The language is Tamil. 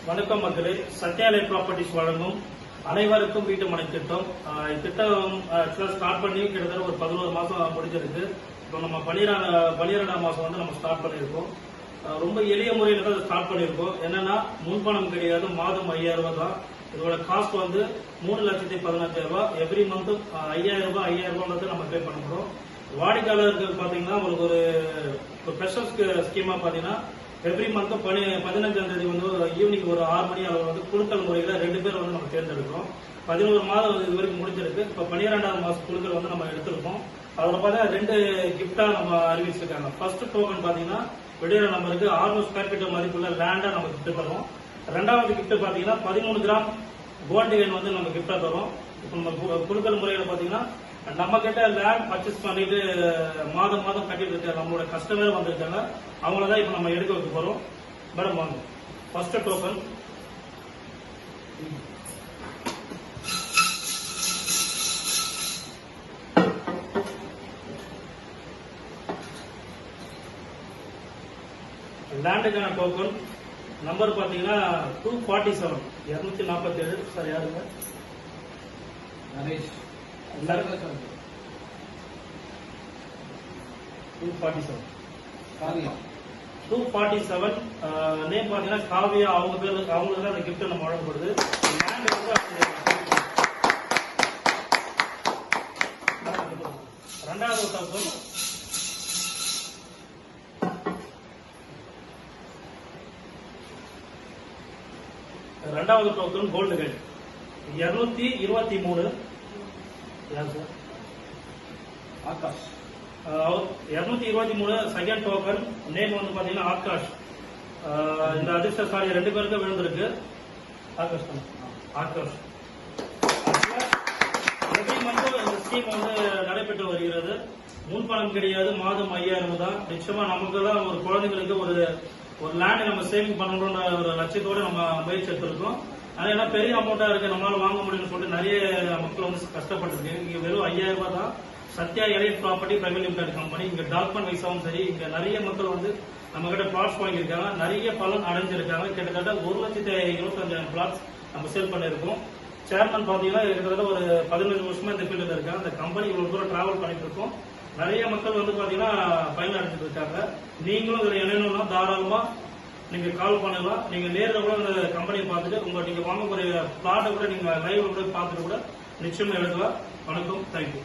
வணக்கம் மக்களே. சத்யாலய ப்ராப்பர்ட்டிஸ் வழங்கும் அனைவருக்கும் வீட்டு மனை திட்டம். திட்டம் ஸ்டார்ட் பண்ணி கிட்டத்தட்ட ஒரு 11 மாசம் முடிஞ்சிருக்கு. இப்போ நம்ம 12ஆம் மாசம் வந்து நம்ம ஸ்டார்ட் பண்ணியிருக்கோம். ரொம்ப எளிய முறையில் தான் ஸ்டார்ட் பண்ணியிருக்கோம். என்னன்னா முன்பணம் கிடையாது, மாதம் 5000 ரூபாய் தான். இதோட காஸ்ட் வந்து 3,15,000 ரூபாய். எவ்ரி மந்த் 5000 ரூபாய் வந்து நம்ம பே பண்ண போறோம். வாடிக்கையாளர்கள் பாத்தீங்கன்னா உங்களுக்கு ஒரு ஸ்பெஷல் ஸ்கீமா பாத்தீங்கன்னா எவ்ரி மந்த் 15ஆம் தேதி வந்து ஈவினிங் ஒரு 6 மணி அளவு வந்து குழுக்கள் முறையில 2 பேர் வந்து நம்ம தேர்ந்தெடுக்கிறோம். 11 மாதம் இது வரைக்கும் முடிஞ்சிருக்கு. இப்ப 12ஆம் மாசம் குழுக்கள் வந்து நம்ம எடுத்திருக்கோம். அதுல பார்த்தா 2 கிஃப்டா நம்ம அறிவிச்சிருக்காங்க. ஃபர்ஸ்ட் டோக்கன் பாத்தீங்கன்னா வெளியில நம்பருக்கு 600 ஸ்கொயர் ஃபீட் மதிப்புள்ள லேண்டா நம்ம கிஃப்ட் தரோம். ரெண்டாவது கிஃப்ட் பாத்தீங்கன்னா 13 கிராம் கோல்டு காயின் வந்து நம்ம கிஃப்டா தரோம். இப்ப நம்ம குழுக்கள் முறையில பாத்தீங்கன்னா நம்ம கிட்ட லேண்ட் பர்ச்சேஸ் பண்ணிட்டு மாதம் கட்டிட்டு இருக்க நம்மளோட கஸ்டமர் வந்திருக்காங்க. அவங்களதான் இப்ப நம்ம எடுக்க வைக்க போறோம். மேடம் வாங்க. ஃபர்ஸ்ட் டோக்கன் லேண்டுக்கான டோக்கன் நம்பர் பாத்தீங்கன்னா 247 247. சார் யாருங்க? நரேஷ். 247 நேம் பாத்தீங்கன்னா காவியா. அவங்களுக்கு தான் அந்த கிஃப்ட் நம்ம வழங்கப்படுது. ரெண்டாவது டோக்கன் கோல்டு காயின் 223. யார் sir? Akash. 223 second token name வந்து பாத்தீங்கன்னா ஆகாஷ். இந்த அதிர்ஷ்டசாலி 2 பேருக்கு விழுந்திருக்கு. ஆகாஷ் தான். ஆகாஷ் எவ்ரி மந்த் இந்த ஸ்கீம் வந்து நடைபெற்று வருகிறது. முன்பணம் கிடையாது, மாதம் 5000 தான். நிச்சயமா நமக்கு தான் ஒரு குழந்தைங்களுக்கு ஒரு லேண்ட் நம்ம சேவிங் பண்ணணும்ன்ற ஒரு லட்சியத்தோட நம்ம முயற்சி எடுத்திருக்கோம். ஏன்னா பெரிய அமௌண்டா இருக்கு, நம்மளால வாங்க முடியும்னு சொல்லிட்டு நிறைய மக்கள் வந்து கஷ்டப்பட்டிருக்கு. இங்க வெறும் 5000 ரூபாய் தான். Sathya elite property private limited company. இங்க டாக்குமெண்ட் வைஸாவும் சரி, இங்க நிறைய மக்கள் வந்து நம்ம கிட்ட பிளாட்ஸ் வாங்கியிருக்காங்க. நிறைய பலன் அடைஞ்சிருக்காங்க. கிட்டத்தட்ட 1,25,000 பிளாட்ஸ் நம்ம சேல் பண்ணிருக்கோம். சேர்மன் பாத்தீங்கன்னா கிட்டத்தட்ட ஒரு 15 வருஷமா இந்த ஃபீல்டில் இருக்காங்க. இந்த கம்பெனி இவ்வளவு தூரம் டிராவல் பண்ணிட்டு இருக்கோம். நிறைய மக்கள் வந்து பாத்தீங்கன்னா பயன் அடைஞ்சிட்டு இருக்காங்க. நீங்களும் இதுல இணையணும்னா தாராளமா நீங்க கால் பண்ணலாம். நீங்க நேரில் கூட இந்த கம்பெனியை பார்த்துட்டு நீங்க வாங்கக்கூடிய பிளாட்டை கூட நீங்க லைவ்ல கூட பார்த்துட்டு கூட நிச்சயமா எடுக்கலாம். வணக்கம். தேங்க்யூ.